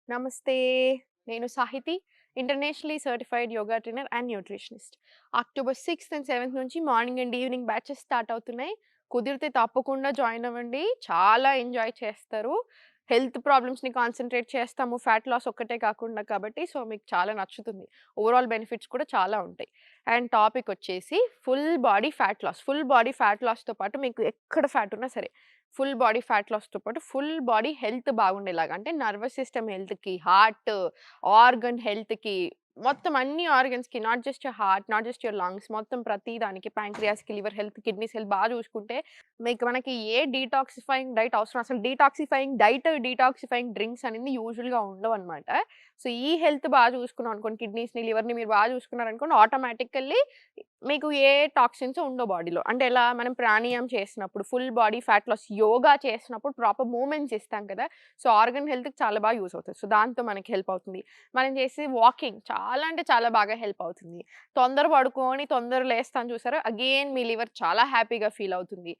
నమస్తే. నేను Sahiti. Internationally certified yoga trainer and nutritionist. October 6థ్ అండ్ 7థ్ నుంచి morning and evening batches start అవుతున్నాయి. కుదిరితే తప్పకుండా జాయిన్ అవ్వండి. చాలా ఎంజాయ్ చేస్తారు. హెల్త్ ప్రాబ్లమ్స్‌ని కాన్సంట్రేట్ చేస్తాము. ఫ్యాట్ లాస్ ఒక్కటే కాకుండా కాబట్టి సో, మీకు చాలా నచ్చుతుంది. ఓవరాల్ బెనిఫిట్స్ కూడా చాలా ఉంటాయి. అండ్ టాపిక్ వచ్చేసి full body fat loss. Full body fat లాస్‌తో పాటు మీకు ఎక్కడ ఫ్యాట్ ఉన్నా సరే ఫుల్ బాడీ ఫ్యాట్ లాస్‌తో పాటు ఫుల్ బాడీ హెల్త్ బాగుండేలాగా అంటే నర్వస్ సిస్టమ్ హెల్త్‌కి, హార్ట్, ఆర్గన్ హెల్త్‌కి మొత్తం అన్ని ఆర్గన్స్‌కి not just your heart, not just your lungs మొత్తం ప్రతి దానికి పాంక్రియాస్‌కి, లివర్ హెల్త్, కిడ్నీస్ హెల్త్ చూసుకుంటే మనకి ఏ డీటాక్సిఫైయింగ్ డైట్ అవసరం అసలు డీటాక్సిఫైయింగ్ డైట్, డీటాక్సిఫైయింగ్ డ్రింక్స్ అనేది యూజువల్‌గా ఉండవనమాట. సో, ఈ హెల్త్ చూసుకున్నాం అనుకోండి కిడ్నీస్‌ని, లివర్‌ని మీరు చూసుకున్నారనుకోండి ఆటోమేటికల్లీ మీకు ఏ టాక్సిన్స్ ఉండవు బాడీలో. అంటే ఎలా మనం ప్రాణాయామం చేసినప్పుడు full body fat loss yoga చేసినప్పుడు ప్రాపర్ మూవ్‌మెంట్స్ ఇస్తాం కదా! సో, ఆర్గన్ హెల్త్‌కి చాలా యూజ్ అవుతది. సో, దాంతో మనకి హెల్ప్ అవుతుంది. మనం చేసే వాకింగ్ చాలా అంటే చాలా బాగా హెల్ప్ అవుతుంది. తొందర పడుకొని తొందర లేస్తాం చూసారా? అగైన్ మీ లివర్ చాలా హ్యాపీగా ఫీల్ అవుతుంది.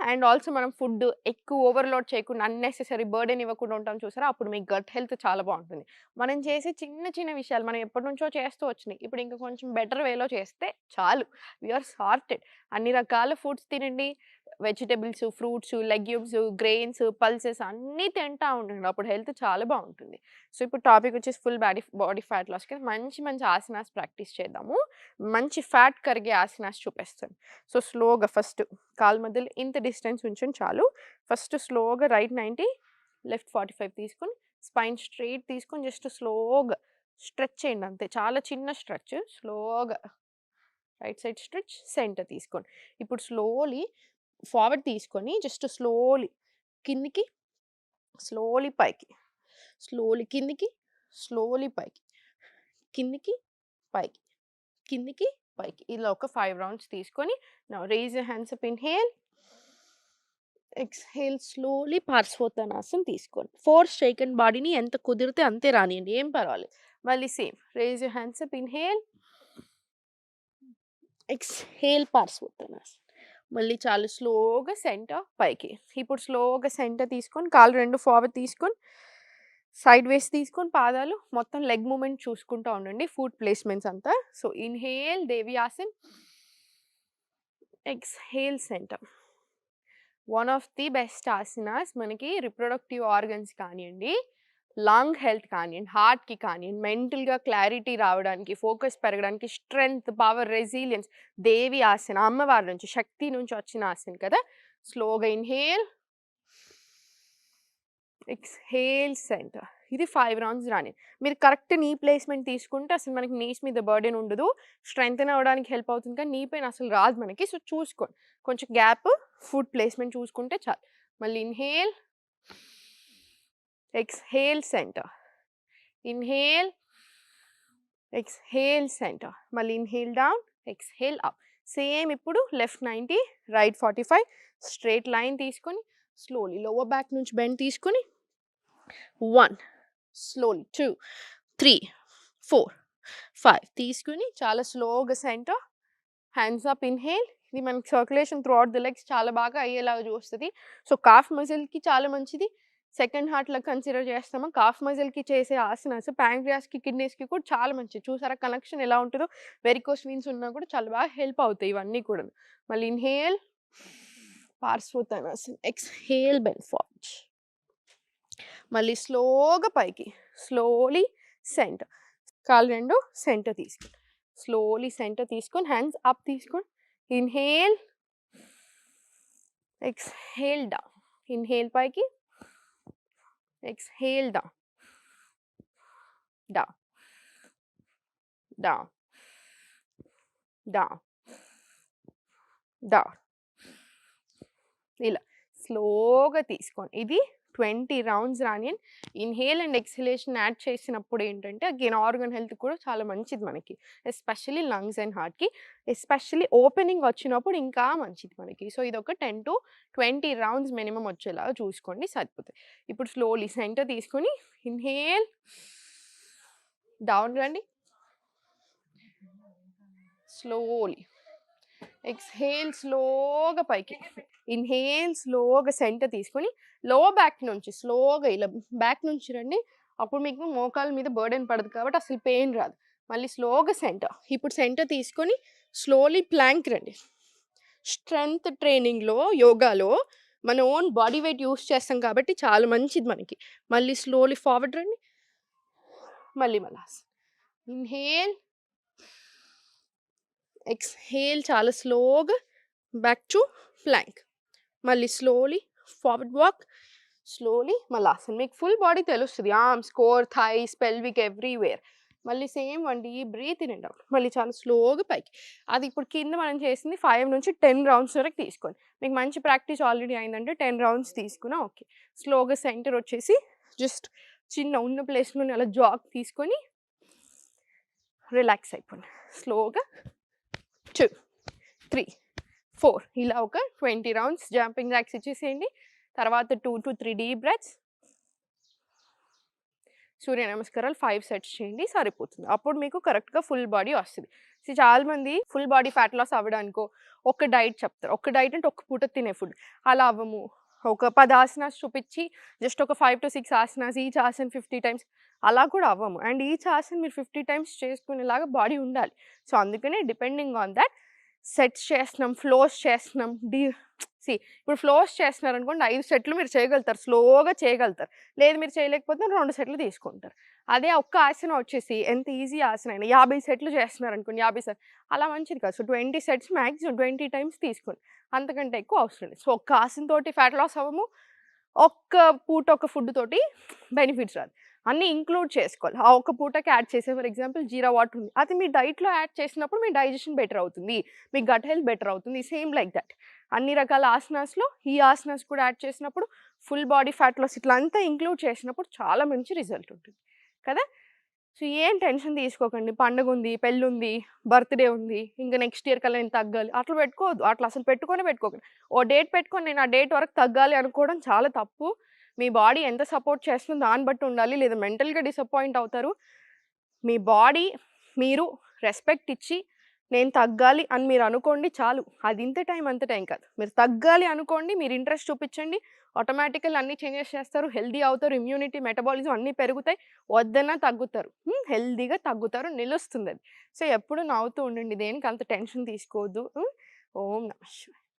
అండ్ ఆల్సో మనం ఫుడ్ ఎక్కువ ఓవర్‌లోడ్ చేయకుండా అన్నెసెసరీ బర్డెన్ ఇవ్వకుండా ఉంటాం చూసారా? అప్పుడు మీ గట్ హెల్త్ చాలా బావుంటుంది. మనం చేసే చిన్న చిన్న విషయాలు మనం ఎప్పటినుంచో చేస్తూ వచ్చినయి. ఇప్పుడు ఇంకా కొంచెం బెటర్ వేలో చేస్తే చాలు. We are sorted. అన్ని రకాల ఫుడ్స్ తినండి. Vegetables, fruits, legumes, grains, pulses అన్నీ తింటా ఉండండి. అప్పుడు హెల్త్ చాలా బావుంటుంది. సో, ఇప్పుడు టాపిక్ వచ్చేసి ఫుల్ బాడీ ఫ్యాట్ లాస్‌కి మంచి మంచి ఆసనాస్ ప్రాక్టీస్ చేద్దాము. మంచి ఫ్యాట్ కరిగే ఆసనాస్ చూపిస్తాను. సో, స్లోగా ఫస్ట్ కాళ్ళ మధ్యలో ఇంత డిస్టెన్స్ ఉంచండి చాలు. ఫస్ట్ స్లోగా రైట్ 90, లెఫ్ట్ 45 తీసుకొని స్పైన్ స్ట్రెయిట్ తీసుకొని జస్ట్ స్లోగా స్ట్రెచ్ చేయండి అంతే. చాలా చిన్న స్ట్రెచ్. స్లోగా రైట్ సైడ్ స్ట్రెచ్, సెంటర్ తీసుకోండి. ఇప్పుడు స్లోలీ ఫార్వర్డ్ తీసుకొని జస్ట్ స్లోలీ కిందికి, స్లోలీ పైకి, స్లోలీ కిందికి, స్లోలీ పైకి, కిందికి, పైకి, కిందికి, పైకి. ఇలా ఒక 5 రౌండ్స్ తీసుకొని now raise your hands up inhale, exhale slowly పార్శ్వోత్తానాసన తీసుకోండి. ఫోర్స్ చేయకండి బాడీని ఎంత కుదిరితే అంతే రానియండి. ఏం పర్వాలేదు. మళ్ళీ same raise your hands up inhale, exhale పార్శ్వోత్తానాసన. మళ్ళీ చాలా స్లోగా సెంటర్ పైకి. ఇప్పుడు స్లోగా సెంటర్ తీసుకొని కాళ్ళు 2 ఫార్వర్డ్ తీసుకొని సైడ్ వేస్ తీసుకొని పాదాలు మొత్తం లెగ్ మూవ్‌మెంట్ చూసుకుంటా ఉండండి. ఫుట్ ప్లేస్‌మెంట్స్ అంతా. So, inhale Devi asan, exhale centre. One of the best asanas మనకి రిప్రొడక్టివ్ ఆర్గన్స్ కానియండి, లంగ్ హెల్త్ కానియండి, హార్ట్‌కి కానియండి, మెంటల్‌గా క్లారిటీ రావడానికి, ఫోకస్ పెరగడానికి, strength, power, resilience Devi asana అమ్మవారి నుంచి, శక్తి నుంచి వచ్చిన ఆసన కదా! స్లోగా ఇన్‌హేల్, ఎక్స్‌హేల్ సెంటర్. ఇది 5 రౌండ్స్ రానియండి. మీరు కరెక్ట్ నీ ప్లేస్‌మెంట్ తీసుకుంటే అసలు మనకి నీస్ మీద బర్డెన్ ఉండదు. స్ట్రెంథెన్ అవ్వడానికి హెల్ప్ అవుతుంది కానీ నీ పెయిన్ అసలు రాదు మనకి. సో, చూసుకోండి. కొంచెం గ్యాప్, ఫుట్ ప్లేస్‌మెంట్ చూసుకుంటే చాలు. మళ్ళీ inhale, exhale centre. Inhale, exhale centre. మళ్ళీ inhale down, exhale up. Same ఇప్పుడు లెఫ్ట్ 90, రైట్ 45 స్ట్రెయిట్ లైన్ తీసుకొని స్లోలీ లోవర్ బ్యాక్ నుంచి బెండ్ తీసుకొని 1 స్లోలీ 2, 3, 4, 5 తీసుకొని చాలా స్లోగా సెంటర్, హ్యాండ్స్ అప్ ఇన్‌హేల్. ఇది మనకి circulation through out the legs చాలా బాగా అయ్యేలాగా చూస్తది. సో, కాఫ్ మజిల్‌కి చాలా మంచిది. సెకండ్ హార్ట్‌లా కన్సిడర్ చేస్తామా కాఫ్ మజిల్‌కి చేసే ఆసనాస్ ప్యాంక్రియాస్‌కి, కిడ్నీస్‌కి కూడా చాలా మంచిది. చూసారా కనెక్షన్ ఎలా ఉంటదో? వెరికోస్ వెయిన్స్ ఉన్నా కూడా చాలా బాగా హెల్ప్ అవుతాయి ఇవన్నీ కూడాను. మళ్ళీ inhale, Parsvottanasana, exhale bend forward. మళ్ళీ స్లోగా పైకి, స్లోలీ సెంటర్. కాళ్ళు 2 సెంటర్ తీసుకోండి. స్లోలీ సెంటర్ తీసుకొని హ్యాండ్స్ అప్ తీసుకోండి. Inhale, exhale down. ఇన్‌హేల్ పైకి, exhale down, down, down, down, down. ఇలా స్లోగా తీసుకోండి. ఇది 20 రౌండ్స్ రానియండి. ఇన్‌హేల్ అండ్ ఎక్స్‌హలేషన్ యాడ్ చేసినప్పుడు ఏంటంటే అగైన్ ఆర్గన్ హెల్త్ కూడా చాలా మంచిది మనకి. ఎస్పెషల్లీ లంగ్స్ అండ్ హార్ట్‌కి. ఎస్పెషల్లీ ఓపెనింగ్ వచ్చినప్పుడు ఇంకా మంచిది మనకి. సో, ఇదొక 10-20 రౌండ్స్ మినిమమ్ వచ్చేలాగా చూసుకోండి సరిపోతాయి. ఇప్పుడు స్లోలీ సెంటర్ తీసుకొని ఇన్‌హేల్, డౌన్ రండి. స్లోలీ ఎక్స్‌హేల్ స్లోగా పైకి. ఇన్‌హేల్ స్లోగా సెంటర్ తీసుకొని లోవర్ బ్యాక్ నుంచి స్లోగా ఇలా బ్యాక్ నుంచి రండి. అప్పుడు మీకు మోకాల మీద బర్డెన్ పడదు కాబట్టి అసలు పెయిన్ రాదు. మళ్ళీ స్లోగా సెంటర్. ఇప్పుడు సెంటర్ తీసుకొని స్లోలీ ప్లాంక్ రండి. స్ట్రెంగ్త్ ట్రైనింగ్‌లో, యోగాలో మన ఓన్ బాడీ వెయిట్ యూజ్ చేస్తాం కాబట్టి చాలా మంచిది మనకి. మళ్ళీ స్లోలీ ఫార్వర్డ్ రండి. మళ్ళీ మలాస్. ఇన్‌హేల్. ఎక్స్‌హేల్ చాలా స్లోగా బ్యాక్ టు ప్లాంక్. మళ్ళీ slowly forward walk. Slowly Malasana. మీకు ఫుల్ బాడీ తెలుస్తుంది. Arms, core, thighs, pelvic everywhere. మళ్ళీ సేమ్ అండి బ్రీత్ ఇన్ అండ్ అవుట్. మళ్ళీ చాలా స్లోగా పైకి. అది ఇప్పుడు కింద మనం చేసింది 5 నుంచి 10 రౌండ్స్ వరకు తీసుకోండి. మీకు మంచి ప్రాక్టీస్ ఆల్రెడీ అయిందంటే 10 రౌండ్స్ తీసుకున్నా ఓకే. స్లోగా సెంటర్ వచ్చేసి జస్ట్ చిన్న ఉన్న ప్లేస్లోనే అలా జాగ్ తీసుకొని రిలాక్స్ అయిపోండి. స్లోగా 2, 3, 4 ఇలా ఒక 20 రౌండ్స్ జంపింగ్ జాక్స్ ఇచ్చేసేయండి. తర్వాత 2 to 3 డీప్ బ్రెత్స్. సూర్య నమస్కారాలు 5 సెట్స్ చేయండి సరిపోతుంది. అప్పుడు మీకు కరెక్ట్‌గా ఫుల్ బాడీ వస్తది. చాలామంది ఫుల్ బాడీ ఫ్యాట్ లాస్ అవ్వడానికో ఒక డైట్ చెప్తారు. ఒక డైట్ అంటే ఒక పూట తినే ఫుడ్. అలా అవ్వము. ఒక 10 ఆసనాస్ చూపించి జస్ట్ ఒక 5-6 ఆసనాస్, ఈచ్ ఆసన్ 50 టైమ్స్ అలా కూడా అవ్వము. అండ్ ఈచ్ ఆసన్ మీరు 50 టైమ్స్ చేసుకునేలాగా బాడీ ఉండాలి. అందుకనే డిపెండింగ్ ఆన్ దట్ సెట్స్ చేస్తున్నాం, ఫ్లోస్ చేస్తున్నాం. ఇప్పుడు ఫ్లోస్ చేస్తున్నారనుకోండి 5 సెట్లు మీరు చేయగలుగుతారు. స్లోగా చేయగలుగుతారు. లేదు మీరు చేయలేకపోతే 2 సెట్లు తీసుకుంటారు. అదే ఒక్క ఆసనం వచ్చేసి ఎంత ఈజీ ఆసన అయినా 50 సెట్లు చేస్తున్నారనుకోండి 50 సెట్లు అలా మంచిది కాదు. 20 సెట్స్ మ్యాక్సిమం 20 టైమ్స్ తీసుకోండి. అంతకంటే ఎక్కువ అవసరం లేదు. ఒక్క ఆసన తోటి ఫ్యాట్ లాస్ అవ్వము. ఒక్క పూట ఒక ఫుడ్ తోటి బెనిఫిట్స్ రాదు. అన్నీ ఇంక్లూడ్ చేసుకోవాలి. ఆ ఒక్క పూటకి యాడ్ చేసే ఫర్ ఎగ్జాంపుల్ జీరా వాటర్ ఉంది. అది మీ డైట్‌లో యాడ్ చేసినప్పుడు మీ డైజెషన్ బెటర్ అవుతుంది. మీ గట్ హెల్త్ బెటర్ అవుతుంది. Same like that. అన్ని రకాల ఆసనాస్‌లో ఈ ఆసనాస్ కూడా యాడ్ చేసినప్పుడు ఫుల్ బాడీ ఫ్యాట్ లాస్ ఇట్లా అంతా ఇంక్లూడ్ చేసినప్పుడు చాలా మంచి రిజల్ట్ ఉంటుంది కదా! ఏం టెన్షన్ తీసుకోకండి. పండగుంది, పెళ్ళుంది, బర్త్‌డే ఉంది. ఇంక నెక్స్ట్ ఇయర్ కల్లా నేను తగ్గాలి. అట్లా పెట్టుకోవద్దు. అట్లా అసలు పెట్టుకొనే పెట్టుకోకండి. ఓ డేట్ పెట్టుకొని నేను ఆ డేట్ వరకు తగ్గాలి అనుకోవడం చాలా తప్పు. మీ బాడీ ఎంత సపోర్ట్ చేస్తుందో దాన్ని బట్టి ఉండాలి. లేదా మెంటల్‌గా డిసప్పాయింట్ అవుతారు. మీ బాడీ మీరు రెస్పెక్ట్ ఇచ్చి నేను తగ్గాలి అని మీరు అనుకోండి చాలు. అది ఇంత టైం అంత టైం కాదు. మీరు తగ్గాలి అనుకోండి. మీరు ఇంట్రెస్ట్ చూపించండి. ఆటోమేటికల్ అన్నీ చేంజెస్ చేస్తారు. హెల్తీ అవుతారు. ఇమ్యూనిటీ, మెటబాలిజం అన్నీ పెరుగుతాయి. వద్దన్నా తగ్గుతారు. హెల్తీగా తగ్గుతారు. నిలుస్తుంది అది. ఎప్పుడు నవ్వుతూ ఉండండి. దేనికి అంత టెన్షన్ తీసుకోవద్దు. ఓం నమః శివాయ.